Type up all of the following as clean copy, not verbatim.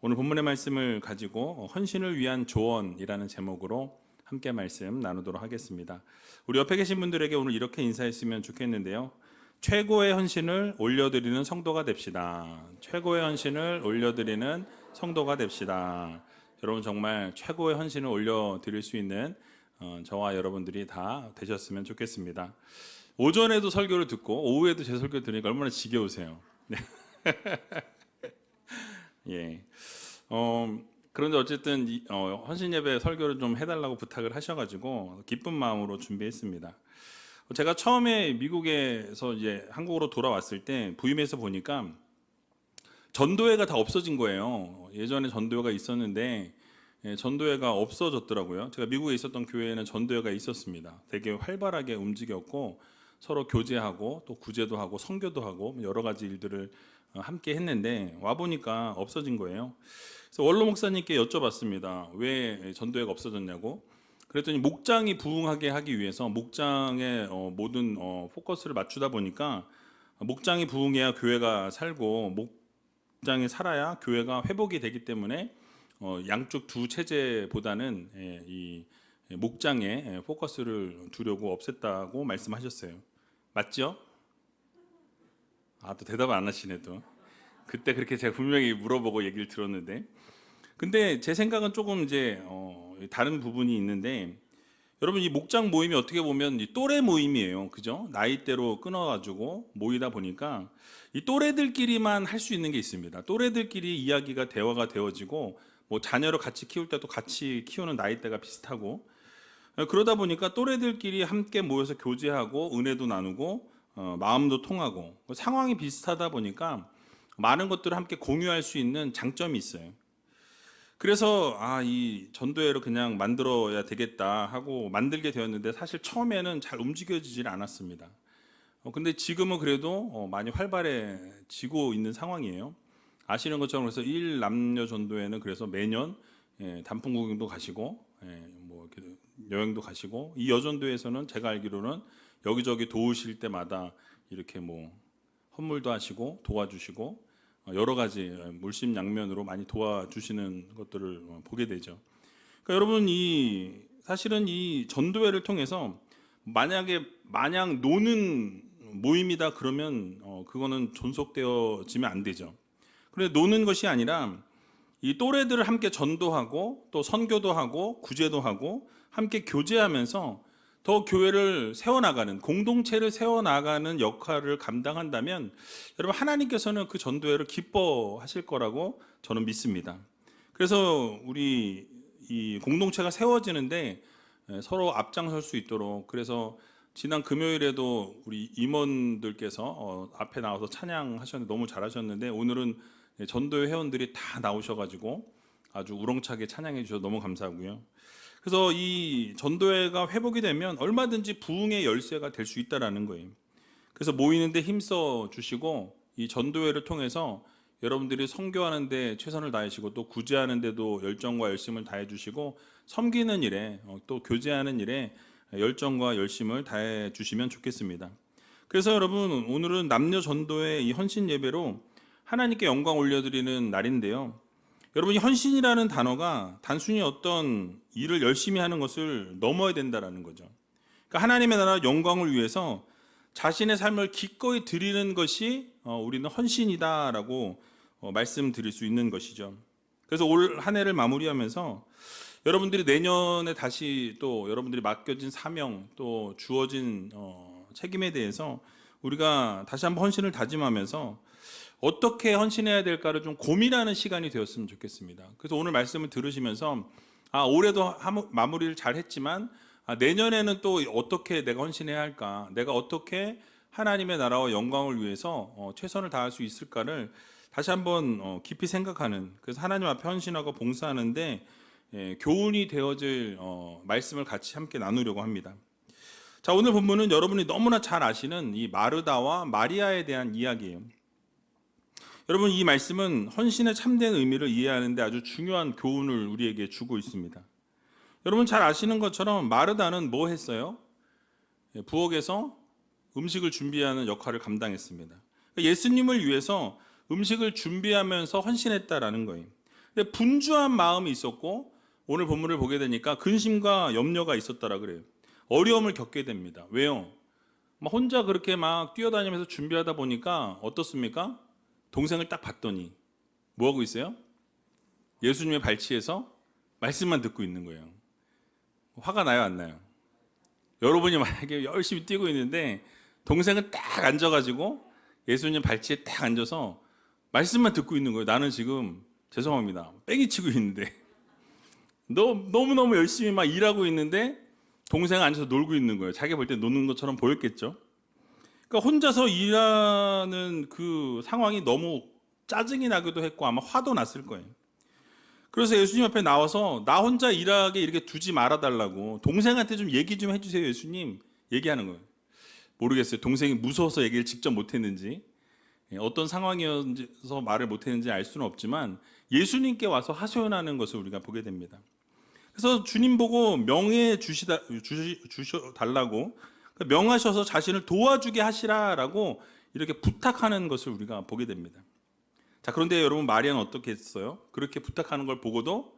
오늘 본문의 말씀을 가지고 헌신을 위한 조언이라는 제목으로 함께 말씀 나누도록 하겠습니다. 우리 옆에 계신 분들에게 오늘 이렇게 인사했으면 좋겠는데요. 최고의 헌신을 올려드리는 성도가 됩시다. 최고의 헌신을 올려드리는 성도가 됩시다. 여러분 정말 최고의 헌신을 올려드릴 수 있는 저와 여러분들이 다 되셨으면 좋겠습니다. 오전에도 설교를 듣고 오후에도 제 설교 들으니까 얼마나 지겨우세요. 네. 예. 그런데 어쨌든 헌신 예배 설교를 좀 해달라고 부탁을 하셔가지고 기쁜 마음으로 준비했습니다. 제가 처음에 미국에서 이제 한국으로 돌아왔을 때 부임해서 보니까 전도회가 다 없어진 거예요. 예전에 전도회가 있었는데 전도회가 없어졌더라고요. 제가 미국에 있었던 교회에는 전도회가 있었습니다. 되게 활발하게 움직였고 서로 교제하고 또 구제도 하고 선교도 하고 여러 가지 일들을 함께 했는데 와보니까 없어진 거예요. 그래서 원로 목사님께 여쭤봤습니다. 왜 전도회가 없어졌냐고. 그랬더니 목장이 부흥하게 하기 위해서 목장의 모든 포커스를 맞추다 보니까 목장이 부흥해야 교회가 살고 목장이 살아야 교회가 회복이 되기 때문에 양쪽 두 체제보다는 이 목장에 포커스를 두려고 없앴다고 말씀하셨어요. 맞죠? 또 대답을 안 하시네 또. 그때 그렇게 제가 분명히 물어보고 얘기를 들었는데, 근데 제 생각은 조금 이제 다른 부분이 있는데, 여러분 이 목장 모임이 어떻게 보면 이 또래 모임이에요, 그죠? 나이대로 끊어가지고 모이다 보니까 이 또래들끼리만 할 수 있는 게 있습니다. 또래들끼리 이야기가 대화가 되어지고, 뭐 자녀를 같이 키울 때도 같이 키우는 나이대가 비슷하고, 그러다 보니까 또래들끼리 함께 모여서 교제하고 은혜도 나누고 마음도 통하고 상황이 비슷하다 보니까 많은 것들을 함께 공유할 수 있는 장점이 있어요. 그래서 이 전도회를 그냥 만들어야 되겠다 하고 만들게 되었는데 사실 처음에는 잘 움직여지질 않았습니다. 근데 지금은 그래도 많이 활발해지고 있는 상황이에요. 아시는 것처럼 그래서 1남녀 전도회는 그래서 매년 단풍 구경도 가시고 뭐 이렇게 여행도 가시고, 이 여전도에서는 제가 알기로는 여기저기 도우실 때마다 이렇게 뭐 헌물도 하시고 도와주시고 여러 가지 물심양면으로 많이 도와주시는 것들을 보게 되죠. 그러니까 여러분 사실은 이 전도회를 통해서 마냥 노는 모임이다 그러면 그거는 존속되어지면 안 되죠. 그런데 노는 것이 아니라 이 또래들을 함께 전도하고 또 선교도 하고 구제도 하고 함께 교제하면서 더 교회를 세워나가는, 공동체를 세워나가는 역할을 감당한다면 여러분 하나님께서는 그 전도회를 기뻐하실 거라고 저는 믿습니다. 그래서 우리 이 공동체가 세워지는데 서로 앞장설 수 있도록, 그래서 지난 금요일에도 우리 임원들께서 앞에 나와서 찬양하셨는데 너무 잘하셨는데, 오늘은 전도회 회원들이 다 나오셔가지고 아주 우렁차게 찬양해 주셔서 너무 감사하고요. 그래서 이 전도회가 회복이 되면 얼마든지 부흥의 열쇠가 될 수 있다라는 거예요. 그래서 모이는데 힘써 주시고 이 전도회를 통해서 여러분들이 선교하는 데 최선을 다하시고 또 구제하는 데도 열정과 열심을 다해 주시고 섬기는 일에 또 교제하는 일에 열정과 열심을 다해 주시면 좋겠습니다. 그래서 여러분 오늘은 남녀 전도회 이 헌신 예배로 하나님께 영광 올려드리는 날인데요. 여러분 이 헌신이라는 단어가 단순히 어떤 일을 열심히 하는 것을 넘어야 된다라는 거죠. 그러니까 하나님의 나라 영광을 위해서 자신의 삶을 기꺼이 드리는 것이 우리는 헌신이다라고 말씀드릴 수 있는 것이죠. 그래서 올 한 해를 마무리하면서 여러분들이 내년에 다시 또 여러분들이 맡겨진 사명 또 주어진 책임에 대해서 우리가 다시 한번 헌신을 다짐하면서 어떻게 헌신해야 될까를 좀 고민하는 시간이 되었으면 좋겠습니다. 그래서 오늘 말씀을 들으시면서 올해도 마무리를 잘 했지만 내년에는 또 어떻게 내가 헌신해야 할까, 내가 어떻게 하나님의 나라와 영광을 위해서 최선을 다할 수 있을까를 다시 한번 깊이 생각하는, 그래서 하나님 앞에 헌신하고 봉사하는데 교훈이 되어질 말씀을 같이 함께 나누려고 합니다. 자, 오늘 본문은 여러분이 너무나 잘 아시는 이 마르다와 마리아에 대한 이야기예요. 여러분 이 말씀은 헌신의 참된 의미를 이해하는 데 아주 중요한 교훈을 우리에게 주고 있습니다. 여러분 잘 아시는 것처럼 마르다는 뭐 했어요? 부엌에서 음식을 준비하는 역할을 감당했습니다. 예수님을 위해서 음식을 준비하면서 헌신했다라는 거예요. 근데 분주한 마음이 있었고 오늘 본문을 보게 되니까 근심과 염려가 있었다라 그래요. 어려움을 겪게 됩니다. 왜요? 막 혼자 그렇게 막 뛰어다니면서 준비하다 보니까 어떻습니까? 동생을 딱 봤더니 뭐 하고 있어요? 예수님의 발치에서 말씀만 듣고 있는 거예요. 화가 나요, 안 나요? 여러분이 만약에 열심히 뛰고 있는데 동생은 딱 앉아가지고 예수님 발치에 딱 앉아서 말씀만 듣고 있는 거예요. 나는 지금 죄송합니다. 뺑이 치고 있는데 너무너무 열심히 막 일하고 있는데 동생은 앉아서 놀고 있는 거예요. 자기 볼 때 노는 것처럼 보였겠죠. 그러니까 혼자서 일하는 그 상황이 너무 짜증이 나기도 했고 아마 화도 났을 거예요. 그래서 예수님 앞에 나와서 나 혼자 일하게 이렇게 두지 말아달라고 동생한테 좀 얘기 좀 해주세요. 예수님 얘기하는 거예요. 모르겠어요. 동생이 무서워서 얘기를 직접 못했는지 어떤 상황이어서 말을 못했는지 알 수는 없지만 예수님께 와서 하소연하는 것을 우리가 보게 됩니다. 그래서 주님 보고 명해 주셔달라고 명하셔서 자신을 도와주게 하시라라고 이렇게 부탁하는 것을 우리가 보게 됩니다. 자, 그런데 여러분 마리아는 어떻게 했어요? 그렇게 부탁하는 걸 보고도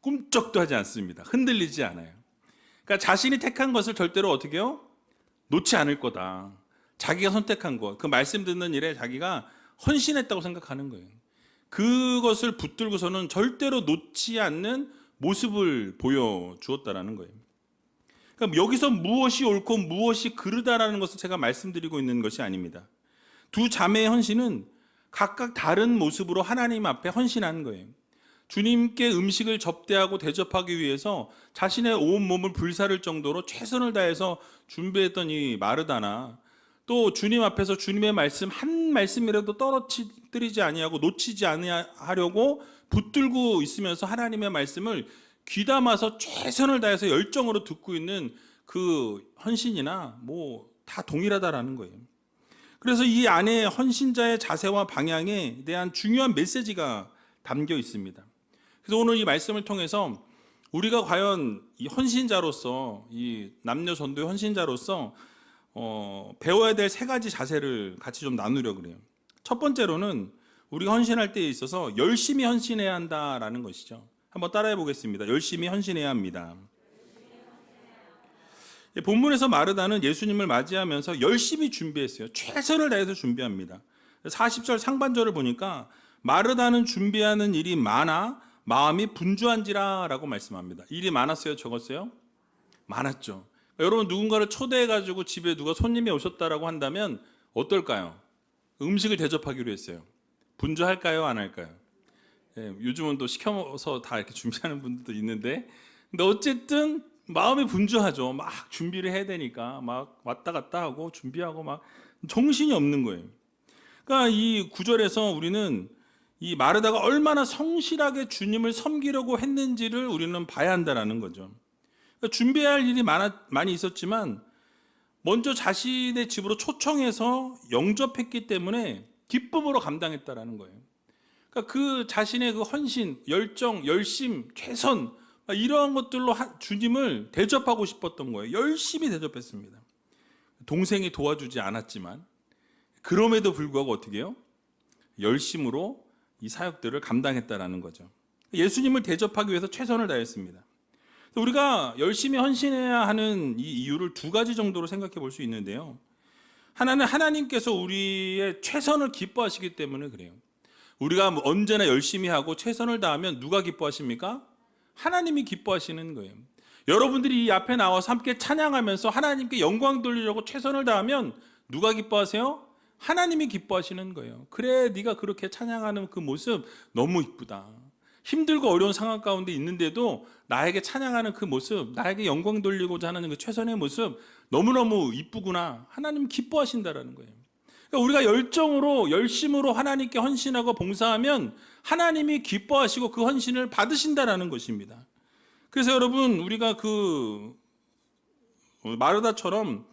꿈쩍도 하지 않습니다. 흔들리지 않아요. 그러니까 자신이 택한 것을 절대로 어떻게 해요? 놓지 않을 거다. 자기가 선택한 것, 그 말씀 듣는 일에 자기가 헌신했다고 생각하는 거예요. 그것을 붙들고서는 절대로 놓지 않는 모습을 보여주었다라는 거예요. 그러니까 여기서 무엇이 옳고 무엇이 그르다라는 것을 제가 말씀드리고 있는 것이 아닙니다. 두 자매의 헌신은 각각 다른 모습으로 하나님 앞에 헌신한 거예요. 주님께 음식을 접대하고 대접하기 위해서 자신의 온 몸을 불사를 정도로 최선을 다해서 준비했던 이 마르다나, 또 주님 앞에서 주님의 말씀 한 말씀이라도 떨어뜨리지 아니하고 놓치지 아니하려고 붙들고 있으면서 하나님의 말씀을 귀담아서 최선을 다해서 열정으로 듣고 있는 그 헌신이나 뭐 다 동일하다라는 거예요. 그래서 이 안에 헌신자의 자세와 방향에 대한 중요한 메시지가 담겨 있습니다. 그래서 오늘 이 말씀을 통해서 우리가 과연 이 헌신자로서, 이 남녀 전도의 헌신자로서 배워야 될 세 가지 자세를 같이 좀 나누려고 그래요. 첫 번째로는 우리가 헌신할 때에 있어서 열심히 헌신해야 한다라는 것이죠. 한번 따라해 보겠습니다. 열심히 헌신해야 합니다. 본문에서 마르다는 예수님을 맞이하면서 열심히 준비했어요. 최선을 다해서 준비합니다. 40절 상반절을 보니까 마르다는 준비하는 일이 많아 마음이 분주한지라 라고 말씀합니다. 일이 많았어요? 적었어요? 많았죠. 여러분 누군가를 초대해가지고 집에 누가 손님이 오셨다라고 한다면 어떨까요? 음식을 대접하기로 했어요. 분주할까요? 안 할까요? 요즘은 또 시켜서 다 이렇게 준비하는 분들도 있는데, 근데 어쨌든 마음이 분주하죠. 막 준비를 해야 되니까 막 왔다 갔다 하고 준비하고 막 정신이 없는 거예요. 그러니까 이 구절에서 우리는 이 마르다가 얼마나 성실하게 주님을 섬기려고 했는지를 우리는 봐야 한다라는 거죠. 그러니까 준비해야 할 일이 많이 있었지만 먼저 자신의 집으로 초청해서 영접했기 때문에 기쁨으로 감당했다라는 거예요. 그러니까 그 자신의 그 헌신, 열정, 열심, 최선 이러한 것들로 주님을 대접하고 싶었던 거예요. 열심히 대접했습니다. 동생이 도와주지 않았지만 그럼에도 불구하고 어떻게 해요? 열심으로 이 사역들을 감당했다라는 거죠. 예수님을 대접하기 위해서 최선을 다했습니다. 우리가 열심히 헌신해야 하는 이 이유를 두 가지 정도로 생각해 볼 수 있는데요. 하나는 하나님께서 우리의 최선을 기뻐하시기 때문에 그래요. 우리가 언제나 열심히 하고 최선을 다하면 누가 기뻐하십니까? 하나님이 기뻐하시는 거예요. 여러분들이 이 앞에 나와서 함께 찬양하면서 하나님께 영광 돌리려고 최선을 다하면 누가 기뻐하세요? 하나님이 기뻐하시는 거예요. 그래, 네가 그렇게 찬양하는 그 모습 너무 이쁘다. 힘들고 어려운 상황 가운데 있는데도 나에게 찬양하는 그 모습, 나에게 영광 돌리고자 하는 그 최선의 모습 너무너무 이쁘구나. 하나님 기뻐하신다라는 거예요. 그러니까 우리가 열정으로 열심으로 하나님께 헌신하고 봉사하면 하나님이 기뻐하시고 그 헌신을 받으신다라는 것입니다. 그래서 여러분 우리가 그 마르다처럼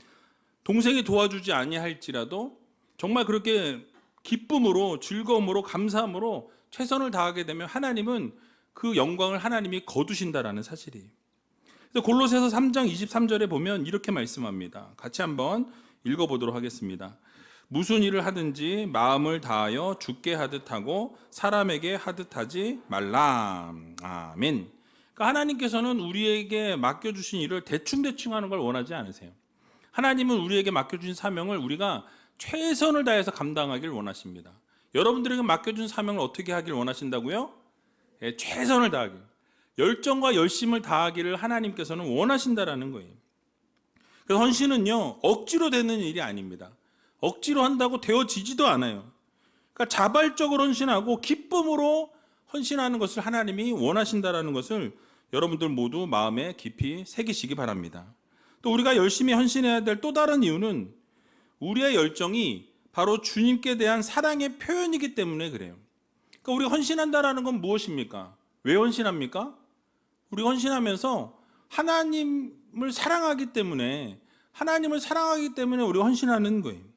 동생이 도와주지 아니할지라도 정말 그렇게 기쁨으로 즐거움으로 감사함으로 최선을 다하게 되면 하나님은 그 영광을 하나님이 거두신다라는 사실이에요. 그래서 골로새서 3장 23절에 보면 이렇게 말씀합니다. 같이 한번 읽어보도록 하겠습니다. 무슨 일을 하든지 마음을 다하여 주께 하듯 하고 사람에게 하듯 하지 말라. 아멘. 그러니까 하나님께서는 우리에게 맡겨주신 일을 대충대충 하는 걸 원하지 않으세요. 하나님은 우리에게 맡겨주신 사명을 우리가 최선을 다해서 감당하길 원하십니다. 여러분들에게 맡겨준 사명을 어떻게 하길 원하신다고요? 예, 최선을 다하길. 열정과 열심을 다하기를 하나님께서는 원하신다라는 거예요. 그래서 헌신은요, 억지로 되는 일이 아닙니다. 억지로 한다고 되어지지도 않아요. 그러니까 자발적으로 헌신하고 기쁨으로 헌신하는 것을 하나님이 원하신다라는 것을 여러분들 모두 마음에 깊이 새기시기 바랍니다. 또 우리가 열심히 헌신해야 될 또 다른 이유는 우리의 열정이 바로 주님께 대한 사랑의 표현이기 때문에 그래요. 그러니까 우리가 헌신한다라는 건 무엇입니까? 왜 헌신합니까? 우리가 헌신하면서 하나님을 사랑하기 때문에 우리가 헌신하는 거예요.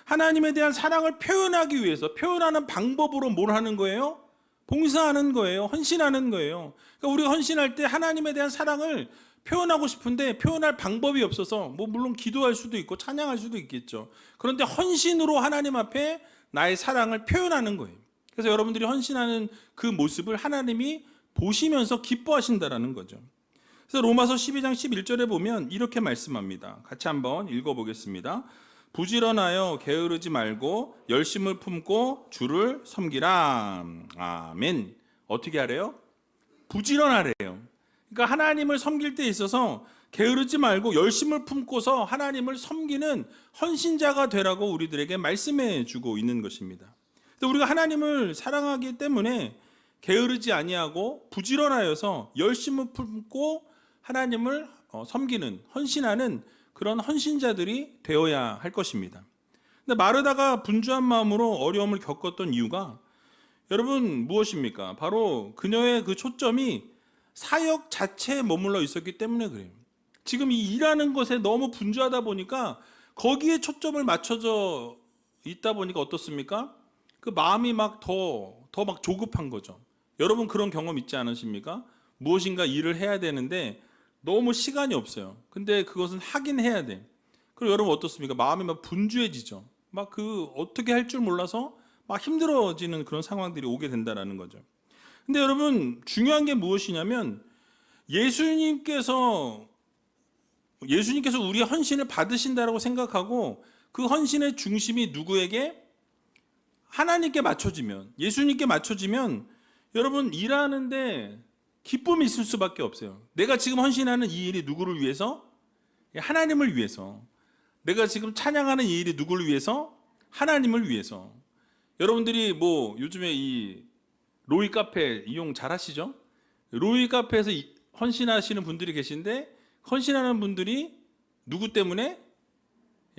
하나님에 대한 사랑을 표현하기 위해서 표현하는 방법으로 뭘 하는 거예요? 봉사하는 거예요. 헌신하는 거예요. 그러니까 우리가 헌신할 때 하나님에 대한 사랑을 표현하고 싶은데 표현할 방법이 없어서 물론 기도할 수도 있고 찬양할 수도 있겠죠. 그런데 헌신으로 하나님 앞에 나의 사랑을 표현하는 거예요. 그래서 여러분들이 헌신하는 그 모습을 하나님이 보시면서 기뻐하신다라는 거죠. 그래서 로마서 12장 11절에 보면 이렇게 말씀합니다. 같이 한번 읽어보겠습니다. 부지런하여 게으르지 말고 열심을 품고 주를 섬기라. 아멘. 어떻게 하래요? 부지런하래요. 그러니까 하나님을 섬길 때 있어서 게으르지 말고 열심을 품고서 하나님을 섬기는 헌신자가 되라고 우리들에게 말씀해 주고 있는 것입니다. 우리가 하나님을 사랑하기 때문에 게으르지 아니하고 부지런하여서 열심을 품고 하나님을 섬기는, 헌신하는 그런 헌신자들이 되어야 할 것입니다. 근데 마르다가 분주한 마음으로 어려움을 겪었던 이유가 여러분 무엇입니까? 바로 그녀의 그 초점이 사역 자체에 머물러 있었기 때문에 그래요. 지금 이 일하는 것에 너무 분주하다 보니까 거기에 초점을 맞춰져 있다 보니까 어떻습니까? 그 마음이 더 조급한 거죠. 여러분 그런 경험 있지 않으십니까? 무엇인가 일을 해야 되는데 너무 시간이 없어요. 근데 그것은 하긴 해야 돼. 그리고 여러분 어떻습니까? 마음이 막 분주해지죠. 어떻게 할 줄 몰라서 막 힘들어지는 그런 상황들이 오게 된다는 거죠. 근데 여러분 중요한 게 무엇이냐면 예수님께서 우리의 헌신을 받으신다라고 생각하고 그 헌신의 중심이 누구에게? 하나님께 맞춰지면, 예수님께 맞춰지면 여러분 일하는데 기쁨이 있을 수밖에 없어요. 내가 지금 헌신하는 이 일이 누구를 위해서? 하나님을 위해서. 내가 지금 찬양하는 이 일이 누구를 위해서? 하나님을 위해서. 여러분들이 요즘에 이 로이 카페 이용 잘 하시죠? 로이 카페에서 헌신하시는 분들이 계신데 헌신하는 분들이 누구 때문에?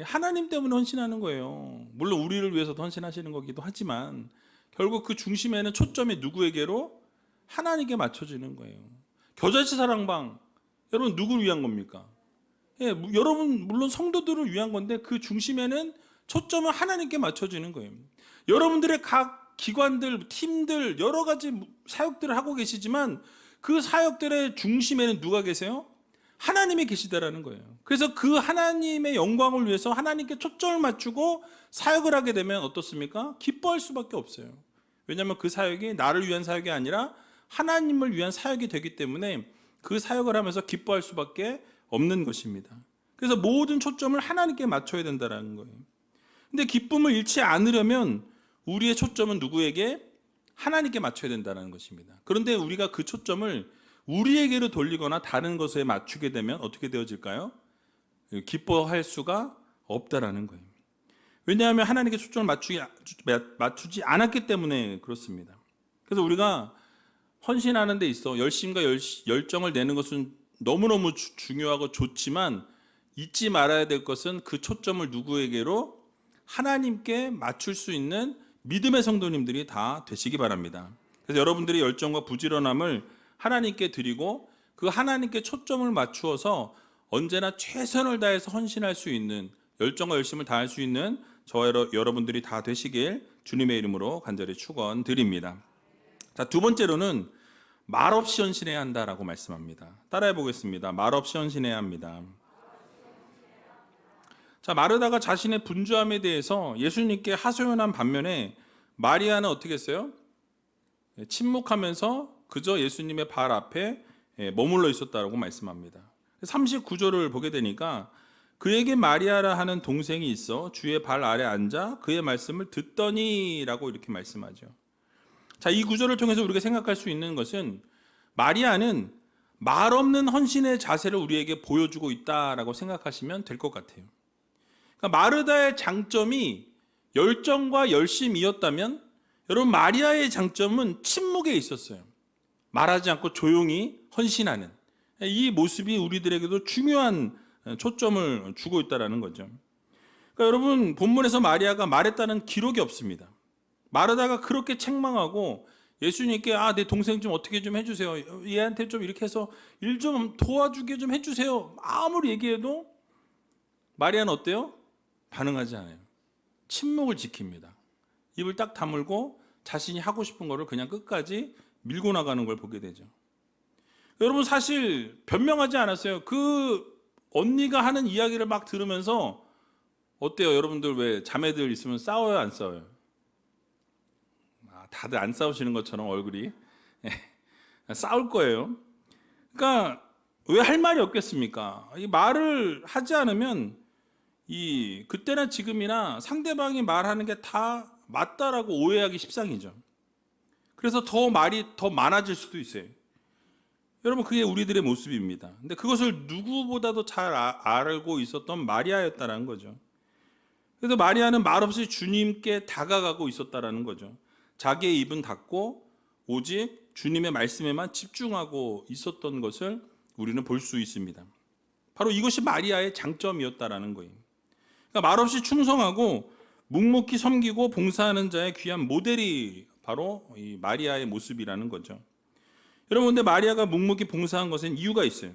하나님 때문에 헌신하는 거예요. 물론 우리를 위해서도 헌신하시는 거기도 하지만 결국 그 중심에는 초점이 누구에게로? 하나님께 맞춰지는 거예요. 겨자씨 사랑방 여러분 누구를 위한 겁니까? 여러분 물론 성도들을 위한 건데 그 중심에는 초점은 하나님께 맞춰지는 거예요. 여러분들의 각 기관들, 팀들 여러 가지 사역들을 하고 계시지만 그 사역들의 중심에는 누가 계세요? 하나님이 계시다라는 거예요. 그래서 그 하나님의 영광을 위해서 하나님께 초점을 맞추고 사역을 하게 되면 어떻습니까? 기뻐할 수밖에 없어요. 왜냐하면 그 사역이 나를 위한 사역이 아니라 하나님을 위한 사역이 되기 때문에 그 사역을 하면서 기뻐할 수밖에 없는 것입니다. 그래서 모든 초점을 하나님께 맞춰야 된다는 거예요. 근데 기쁨을 잃지 않으려면 우리의 초점은 누구에게? 하나님께 맞춰야 된다는 것입니다. 그런데 우리가 그 초점을 우리에게로 돌리거나 다른 것에 맞추게 되면 어떻게 되어질까요? 기뻐할 수가 없다라는 거예요. 왜냐하면 하나님께 초점을 맞추지 않았기 때문에 그렇습니다. 그래서 우리가 헌신하는 데 있어 열심과 열정을 내는 것은 너무너무 중요하고 좋지만 잊지 말아야 될 것은 그 초점을 누구에게로? 하나님께 맞출 수 있는 믿음의 성도님들이 다 되시기 바랍니다. 그래서 여러분들의 열정과 부지런함을 하나님께 드리고 그 하나님께 초점을 맞추어서 언제나 최선을 다해서 헌신할 수 있는, 열정과 열심을 다할 수 있는 저와 여러분들이 다 되시길 주님의 이름으로 간절히 축원드립니다. 자, 두 번째로는 말없이 헌신해야 한다라고 말씀합니다. 따라해 보겠습니다. 말없이 헌신해야 합니다. 자, 마르다가 자신의 분주함에 대해서 예수님께 하소연한 반면에 마리아는 어떻게 했어요? 침묵하면서 그저 예수님의 발 앞에 머물러 있었다라고 말씀합니다. 39절을 보게 되니까 그에게 마리아라 하는 동생이 있어 주의 발 아래 앉아 그의 말씀을 듣더니라고 이렇게 말씀하죠. 자, 이 구절을 통해서 우리가 생각할 수 있는 것은 마리아는 말 없는 헌신의 자세를 우리에게 보여주고 있다라고 생각하시면 될 것 같아요. 그러니까 마르다의 장점이 열정과 열심이었다면 여러분 마리아의 장점은 침묵에 있었어요. 말하지 않고 조용히 헌신하는 이 모습이 우리들에게도 중요한 초점을 주고 있다는 거죠. 그러니까 여러분 본문에서 마리아가 말했다는 기록이 없습니다. 마르다가 그렇게 책망하고 예수님께 내 동생 좀 어떻게 좀 해주세요. 얘한테 좀 이렇게 해서 일 좀 도와주게 좀 해주세요. 아무리 얘기해도 마리아는 어때요? 반응하지 않아요. 침묵을 지킵니다. 입을 딱 다물고 자신이 하고 싶은 거를 그냥 끝까지 밀고 나가는 걸 보게 되죠. 여러분 사실 변명하지 않았어요. 그 언니가 하는 이야기를 막 들으면서 어때요? 여러분들 왜 자매들 있으면 싸워요? 안 싸워요? 다들 안 싸우시는 것처럼 얼굴이 싸울 거예요. 그러니까 왜 할 말이 없겠습니까? 이 말을 하지 않으면 그때나 지금이나 상대방이 말하는 게 다 맞다라고 오해하기 십상이죠. 그래서 더 말이 더 많아질 수도 있어요. 여러분 그게 우리들의 모습입니다. 근데 그것을 누구보다도 잘 알고 있었던 마리아였다라는 거죠. 그래서 마리아는 말없이 주님께 다가가고 있었다라는 거죠. 자기의 입은 닫고 오직 주님의 말씀에만 집중하고 있었던 것을 우리는 볼 수 있습니다. 바로 이것이 마리아의 장점이었다라는 거예요. 그러니까 말없이 충성하고 묵묵히 섬기고 봉사하는 자의 귀한 모델이 바로 이 마리아의 모습이라는 거죠. 여러분 근데 마리아가 묵묵히 봉사한 것은 이유가 있어요.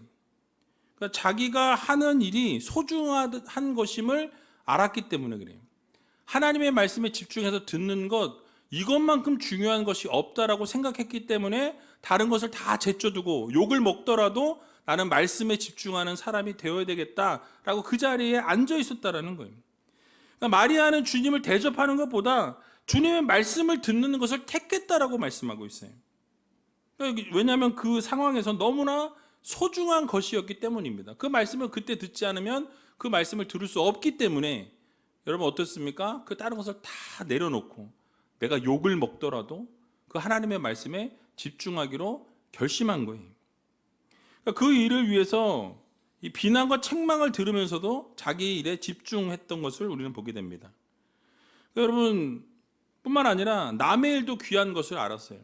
그러니까 자기가 하는 일이 소중한 것임을 알았기 때문에 그래요. 하나님의 말씀에 집중해서 듣는 것 이것만큼 중요한 것이 없다라고 생각했기 때문에 다른 것을 다 제쳐두고 욕을 먹더라도 나는 말씀에 집중하는 사람이 되어야 되겠다라고 그 자리에 앉아 있었다라는 거예요. 그러니까 마리아는 주님을 대접하는 것보다 주님의 말씀을 듣는 것을 택했다라고 말씀하고 있어요. 왜냐하면 그 상황에서 너무나 소중한 것이었기 때문입니다. 그 말씀을 그때 듣지 않으면 그 말씀을 들을 수 없기 때문에 여러분 어떻습니까? 그 다른 것을 다 내려놓고 내가 욕을 먹더라도 그 하나님의 말씀에 집중하기로 결심한 거예요. 그러니까 그 일을 위해서 이 비난과 책망을 들으면서도 자기 일에 집중했던 것을 우리는 보게 됩니다. 그러니까 여러분 뿐만 아니라 남의 일도 귀한 것을 알았어요.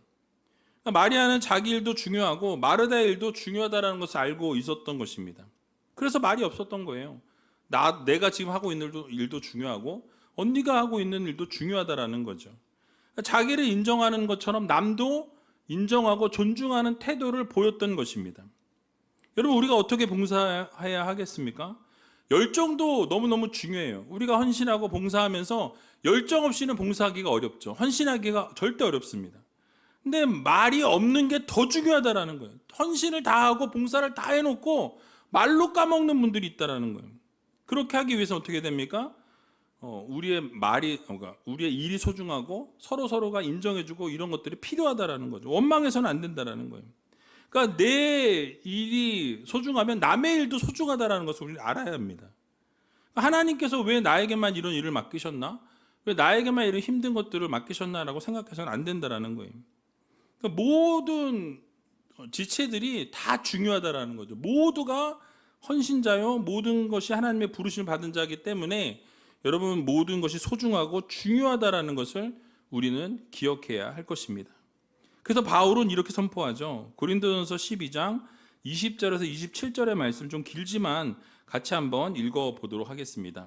그러니까 마리아는 자기 일도 중요하고 마르다의 일도 중요하다는 것을 알고 있었던 것입니다. 그래서 말이 없었던 거예요. 내가 지금 하고 있는 일도 중요하고 언니가 하고 있는 일도 중요하다는 거죠. 자기를 인정하는 것처럼 남도 인정하고 존중하는 태도를 보였던 것입니다. 여러분 우리가 어떻게 봉사해야 하겠습니까? 열정도 너무너무 중요해요. 우리가 헌신하고 봉사하면서 열정 없이는 봉사하기가 어렵죠. 헌신하기가 절대 어렵습니다. 근데 말이 없는 게 더 중요하다는 거예요. 헌신을 다 하고 봉사를 다 해놓고 말로 까먹는 분들이 있다는 거예요. 그렇게 하기 위해서 어떻게 됩니까? 우리의 일이 소중하고 서로가 인정해주고 이런 것들이 필요하다라는 거죠. 원망해서는 안 된다라는 거예요. 그러니까 내 일이 소중하면 남의 일도 소중하다라는 것을 우리는 알아야 합니다. 하나님께서 왜 나에게만 이런 일을 맡기셨나? 왜 나에게만 이런 힘든 것들을 맡기셨나라고 생각해서는 안 된다라는 거예요. 그러니까 모든 지체들이 다 중요하다라는 거죠. 모두가 헌신자요, 모든 것이 하나님의 부르심을 받은 자이기 때문에 여러분 모든 것이 소중하고 중요하다라는 것을 우리는 기억해야 할 것입니다. 그래서 바울은 이렇게 선포하죠. 고린도전서 12장 20절에서 27절의 말씀 좀 길지만 같이 한번 읽어보도록 하겠습니다.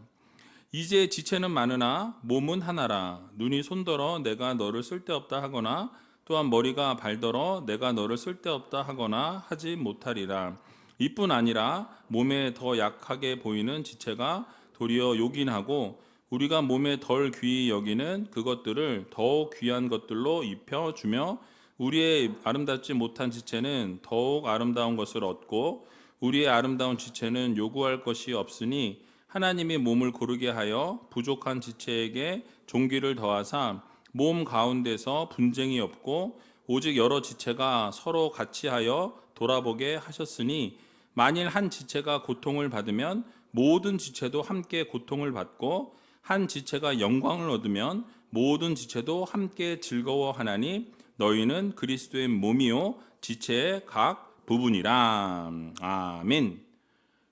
이제 지체는 많으나 몸은 하나라. 눈이 손더러 내가 너를 쓸데없다 하거나 또한 머리가 발더러 내가 너를 쓸데없다 하거나 하지 못하리라. 이뿐 아니라 몸에 더 약하게 보이는 지체가 도리어 요긴하고 우리가 몸에 덜 귀히 여기는 그것들을 더욱 귀한 것들로 입혀주며 우리의 아름답지 못한 지체는 더욱 아름다운 것을 얻고 우리의 아름다운 지체는 요구할 것이 없으니 하나님이 몸을 고르게 하여 부족한 지체에게 종기를 더하사 몸 가운데서 분쟁이 없고 오직 여러 지체가 서로 같이 하여 돌아보게 하셨으니 만일 한 지체가 고통을 받으면 모든 지체도 함께 고통을 받고 한 지체가 영광을 얻으면 모든 지체도 함께 즐거워하나니 너희는 그리스도의 몸이요 지체의 각 부분이라. 아멘.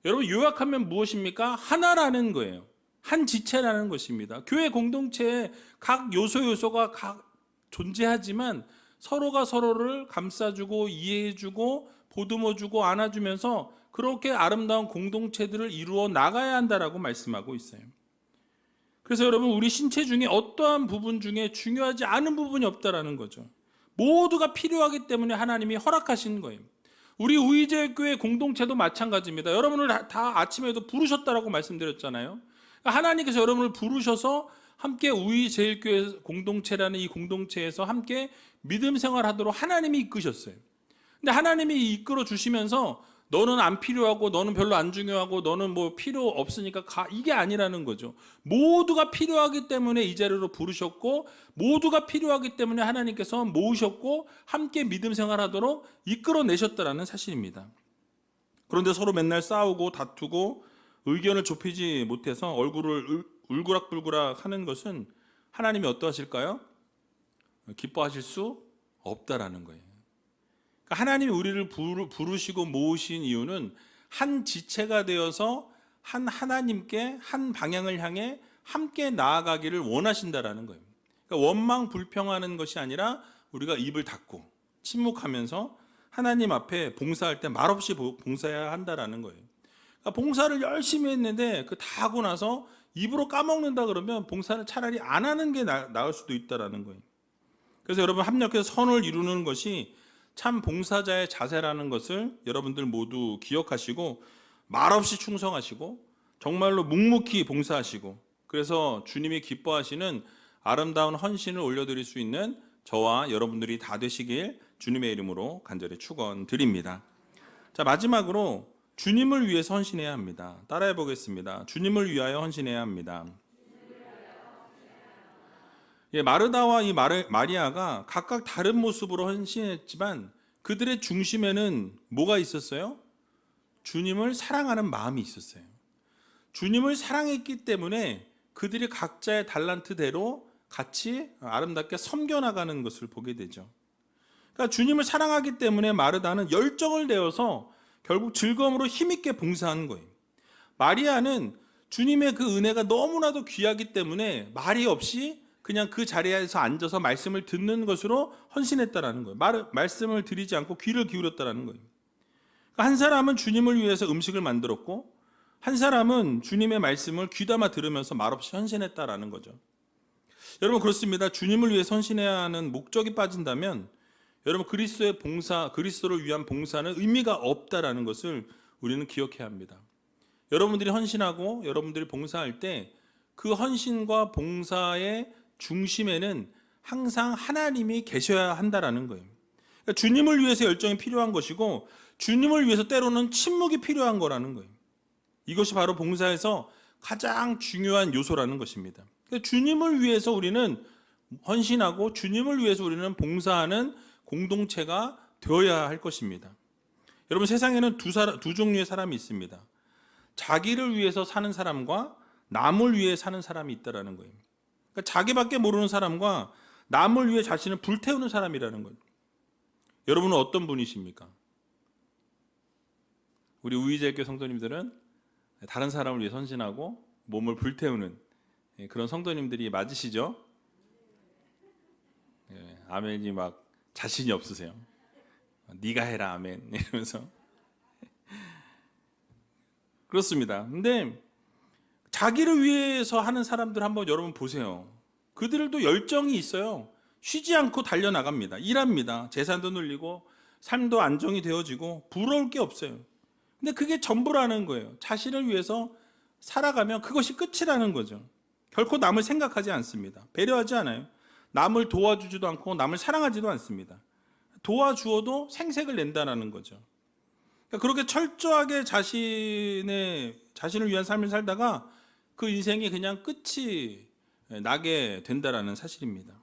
여러분, 요약하면 무엇입니까? 하나라는 거예요. 한 지체라는 것입니다. 교회 공동체에 각 요소가 각 존재하지만 서로가 서로를 감싸주고 이해해주고 보듬어주고 안아주면서 그렇게 아름다운 공동체들을 이루어 나가야 한다라고 말씀하고 있어요. 그래서 여러분, 우리 신체 중에 어떠한 부분 중에 중요하지 않은 부분이 없다라는 거죠. 모두가 필요하기 때문에 하나님이 허락하신 거예요. 우리 우이제일교회 공동체도 마찬가지입니다. 여러분을 다 아침에도 부르셨다라고 말씀드렸잖아요. 하나님께서 여러분을 부르셔서 함께 우이제일교회 공동체라는 이 공동체에서 함께 믿음 생활하도록 하나님이 이끄셨어요. 근데 하나님이 이끌어 주시면서 너는 안 필요하고 너는 별로 안 중요하고 너는 뭐 필요 없으니까 가, 이게 아니라는 거죠. 모두가 필요하기 때문에 이 자리로 부르셨고 모두가 필요하기 때문에 하나님께서 모으셨고 함께 믿음 생활하도록 이끌어내셨다라는 사실입니다. 그런데 서로 맨날 싸우고 다투고 의견을 좁히지 못해서 얼굴을 울그락불그락 하는 것은 하나님이 어떠하실까요? 기뻐하실 수 없다라는 거예요. 하나님이 우리를 부르시고 모으신 이유는 한 지체가 되어서 한 하나님께 한 방향을 향해 함께 나아가기를 원하신다라는 거예요. 그러니까 원망 불평하는 것이 아니라 우리가 입을 닫고 침묵하면서 하나님 앞에 봉사할 때 말없이 봉사해야 한다라는 거예요. 그러니까 봉사를 열심히 했는데 그 다 하고 나서 입으로 까먹는다 그러면 봉사를 차라리 안 하는 게 나을 수도 있다라는 거예요. 그래서 여러분, 합력해서 선을 이루는 것이 참 봉사자의 자세라는 것을 여러분들 모두 기억하시고 말없이 충성하시고 정말로 묵묵히 봉사하시고 그래서 주님이 기뻐하시는 아름다운 헌신을 올려드릴 수 있는 저와 여러분들이 다 되시길 주님의 이름으로 간절히 축원드립니다. 자, 마지막으로 주님을 위해서 헌신해야 합니다. 따라해 보겠습니다. 주님을 위하여 헌신해야 합니다. 마르다와 이 마리아가 각각 다른 모습으로 헌신했지만 그들의 중심에는 뭐가 있었어요? 주님을 사랑하는 마음이 있었어요. 주님을 사랑했기 때문에 그들이 각자의 달란트대로 같이 아름답게 섬겨나가는 것을 보게 되죠. 그러니까 주님을 사랑하기 때문에 마르다는 열정을 내어서 결국 즐거움으로 힘있게 봉사하는 거예요. 마리아는 주님의 그 은혜가 너무나도 귀하기 때문에 말이 없이 그냥 그 자리에서 앉아서 말씀을 듣는 것으로 헌신했다라는 거예요. 말씀을 드리지 않고 귀를 기울였다라는 거예요. 한 사람은 주님을 위해서 음식을 만들었고 한 사람은 주님의 말씀을 귀담아 들으면서 말없이 헌신했다라는 거죠. 여러분, 그렇습니다. 주님을 위해서 헌신해야 하는 목적이 빠진다면 여러분, 그리스도를 위한 봉사는 의미가 없다라는 것을 우리는 기억해야 합니다. 여러분들이 헌신하고 여러분들이 봉사할 때 그 헌신과 봉사의 중심에는 항상 하나님이 계셔야 한다라는 거예요. 그러니까 주님을 위해서 열정이 필요한 것이고 주님을 위해서 때로는 침묵이 필요한 거라는 거예요. 이것이 바로 봉사에서 가장 중요한 요소라는 것입니다. 그러니까 주님을 위해서 우리는 헌신하고 주님을 위해서 우리는 봉사하는 공동체가 되어야 할 것입니다. 여러분, 세상에는 두 종류의 사람이 있습니다. 자기를 위해서 사는 사람과 남을 위해 사는 사람이 있다라는 거예요. 그러니까 자기밖에 모르는 사람과 남을 위해 자신을 불태우는 사람이라는 거예요. 여러분은 어떤 분이십니까? 우리 우이제일교회 성도님들은 다른 사람을 위해 헌신하고 몸을 불태우는 그런 성도님들이 맞으시죠? 아멘이 막 자신이 없으세요. 네가 해라 아멘 이러면서. 그렇습니다. 근데 자기를 위해서 하는 사람들 한번 여러분 보세요. 그들도 열정이 있어요. 쉬지 않고 달려나갑니다. 일합니다. 재산도 늘리고 삶도 안정이 되어지고 부러울 게 없어요. 근데 그게 전부라는 거예요. 자신을 위해서 살아가면 그것이 끝이라는 거죠. 결코 남을 생각하지 않습니다. 배려하지 않아요. 남을 도와주지도 않고 남을 사랑하지도 않습니다. 도와주어도 생색을 낸다는 거죠. 그러니까 그렇게 철저하게 자신을 위한 삶을 살다가 그 인생이 그냥 끝이 나게 된다라는 사실입니다.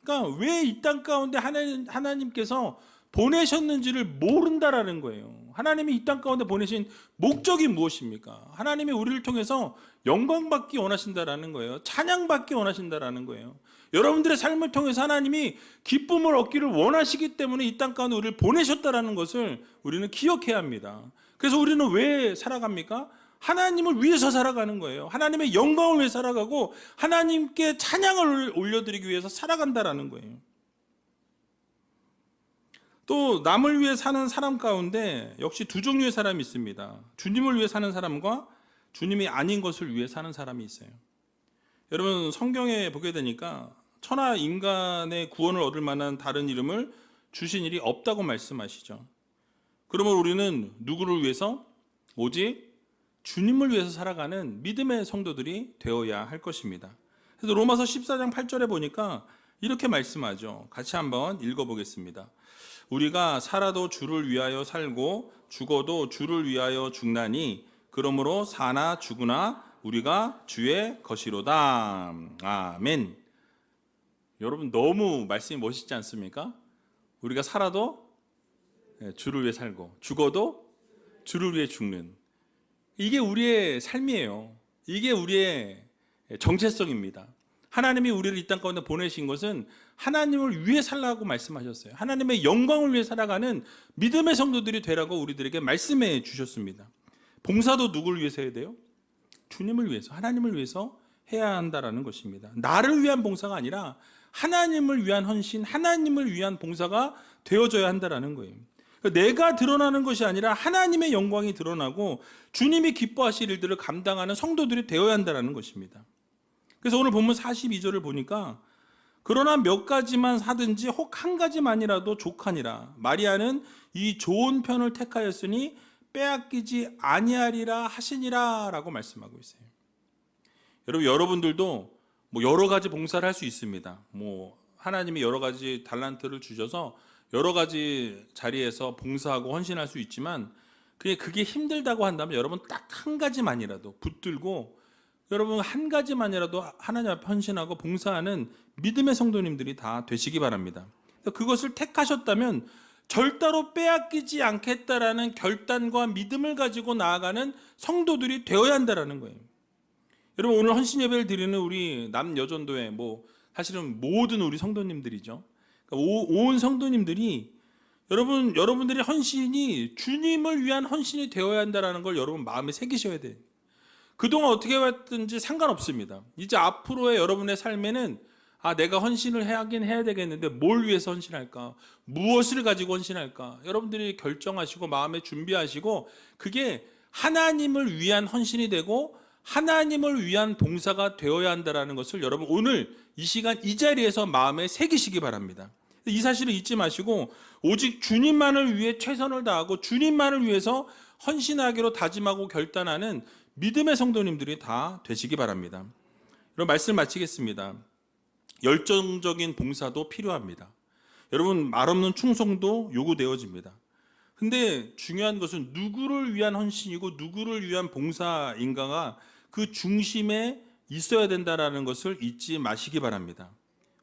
그러니까 왜 이 땅 가운데 하나님께서 보내셨는지를 모른다라는 거예요. 하나님이 이 땅 가운데 보내신 목적이 무엇입니까? 하나님이 우리를 통해서 영광받기 원하신다라는 거예요. 찬양받기 원하신다라는 거예요. 여러분들의 삶을 통해서 하나님이 기쁨을 얻기를 원하시기 때문에 이 땅 가운데 우리를 보내셨다라는 것을 우리는 기억해야 합니다. 그래서 우리는 왜 살아갑니까? 하나님을 위해서 살아가는 거예요. 하나님의 영광을 위해 살아가고 하나님께 찬양을 올려드리기 위해서 살아간다라는 거예요. 또 남을 위해 사는 사람 가운데 역시 두 종류의 사람이 있습니다. 주님을 위해 사는 사람과 주님이 아닌 것을 위해 사는 사람이 있어요. 여러분 성경에 보게 되니까 천하 인간의 구원을 얻을 만한 다른 이름을 주신 일이 없다고 말씀하시죠. 그러면 우리는 누구를 위해서? 오직 주님을 위해서 살아가는 믿음의 성도들이 되어야 할 것입니다. 그래서 로마서 14장 8절에 보니까 이렇게 말씀하죠. 같이 한번 읽어보겠습니다. 우리가 살아도 주를 위하여 살고 죽어도 주를 위하여 죽나니 그러므로 사나 죽으나 우리가 주의 것이로다. 아멘. 여러분 너무 말씀이 멋있지 않습니까? 우리가 살아도 주를 위해 살고 죽어도 주를 위해 죽는, 이게 우리의 삶이에요. 이게 우리의 정체성입니다. 하나님이 우리를 이 땅 가운데 보내신 것은 하나님을 위해 살라고 말씀하셨어요. 하나님의 영광을 위해 살아가는 믿음의 성도들이 되라고 우리들에게 말씀해 주셨습니다. 봉사도 누구를 위해서 해야 돼요? 주님을 위해서, 하나님을 위해서 해야 한다라는 것입니다. 나를 위한 봉사가 아니라 하나님을 위한 헌신, 하나님을 위한 봉사가 되어져야 한다라는 거예요. 내가 드러나는 것이 아니라 하나님의 영광이 드러나고 주님이 기뻐하실 일들을 감당하는 성도들이 되어야 한다는 것입니다. 그래서 오늘 본문 42절을 보니까 그러나 몇 가지만 사든지 혹 한 가지만이라도 족하니라. 마리아는 이 좋은 편을 택하였으니 빼앗기지 아니하리라 하시니라 라고 말씀하고 있어요. 여러분들도 여러 가지 봉사를 할 수 있습니다. 하나님이 여러 가지 달란트를 주셔서 여러 가지 자리에서 봉사하고 헌신할 수 있지만 그게 힘들다고 한다면 여러분 딱 한 가지만이라도 붙들고 여러분 한 가지만이라도 하나님 앞에 헌신하고 봉사하는 믿음의 성도님들이 다 되시기 바랍니다. 그것을 택하셨다면 절대로 빼앗기지 않겠다라는 결단과 믿음을 가지고 나아가는 성도들이 되어야 한다는 거예요. 여러분 오늘 헌신 예배를 드리는 우리 남여전도회 사실은 모든 우리 성도님들이죠. 온 성도님들이 여러분들의 헌신이 주님을 위한 헌신이 되어야 한다는 걸 여러분 마음에 새기셔야 돼요. 그동안 어떻게 해왔든지 상관없습니다. 이제 앞으로의 여러분의 삶에는 내가 헌신을 하긴 해야 되겠는데 뭘 위해서 헌신할까? 무엇을 가지고 헌신할까? 여러분들이 결정하시고 마음에 준비하시고 그게 하나님을 위한 헌신이 되고 하나님을 위한 봉사가 되어야 한다는 것을 여러분 오늘 이 시간 이 자리에서 마음에 새기시기 바랍니다. 이 사실을 잊지 마시고 오직 주님만을 위해 최선을 다하고 주님만을 위해서 헌신하기로 다짐하고 결단하는 믿음의 성도님들이 다 되시기 바랍니다. 여러분 말씀 마치겠습니다. 열정적인 봉사도 필요합니다. 여러분 말없는 충성도 요구되어집니다. 근데 중요한 것은 누구를 위한 헌신이고 누구를 위한 봉사인가가 그 중심에 있어야 된다는 것을 잊지 마시기 바랍니다.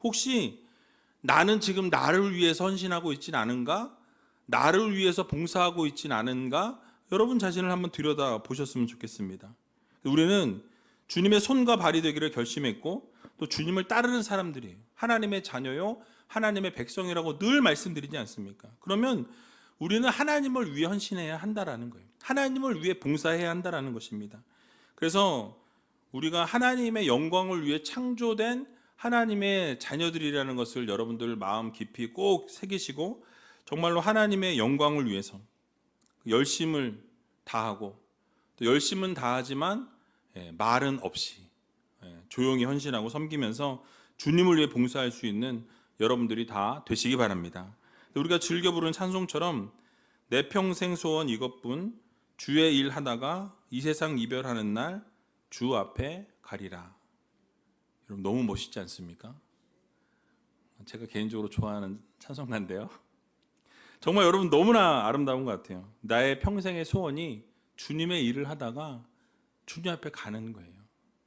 혹시 나는 지금 나를 위해서 헌신하고 있진 않은가? 나를 위해서 봉사하고 있진 않은가? 여러분 자신을 한번 들여다 보셨으면 좋겠습니다. 우리는 주님의 손과 발이 되기를 결심했고 또 주님을 따르는 사람들이에요. 하나님의 자녀요, 하나님의 백성이라고 늘 말씀드리지 않습니까? 그러면 우리는 하나님을 위해 헌신해야 한다라는 거예요. 하나님을 위해 봉사해야 한다라는 것입니다. 그래서 우리가 하나님의 영광을 위해 창조된 하나님의 자녀들이라는 것을 여러분들 마음 깊이 꼭 새기시고 정말로 하나님의 영광을 위해서 열심을 다하고 또 열심은 다하지만 말은 없이 조용히 헌신하고 섬기면서 주님을 위해 봉사할 수 있는 여러분들이 다 되시기 바랍니다. 우리가 즐겨 부르는 찬송처럼 내 평생 소원 이것뿐 주의 일 하다가 이 세상 이별하는 날 주 앞에 가리라. 여러분 너무 멋있지 않습니까? 제가 개인적으로 좋아하는 찬송가인데요. 정말 여러분 너무나 아름다운 것 같아요. 나의 평생의 소원이 주님의 일을 하다가 주님 앞에 가는 거예요.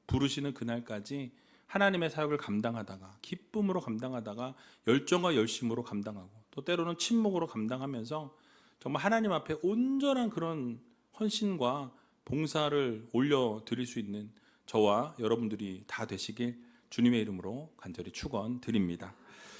부르시는 그날까지 하나님의 사역을 감당하다가 기쁨으로 감당하다가 열정과 열심으로 감당하고 또 때로는 침묵으로 감당하면서 정말 하나님 앞에 온전한 그런 헌신과 봉사를 올려드릴 수 있는 저와 여러분들이 다 되시길 주님의 이름으로 간절히 축원드립니다.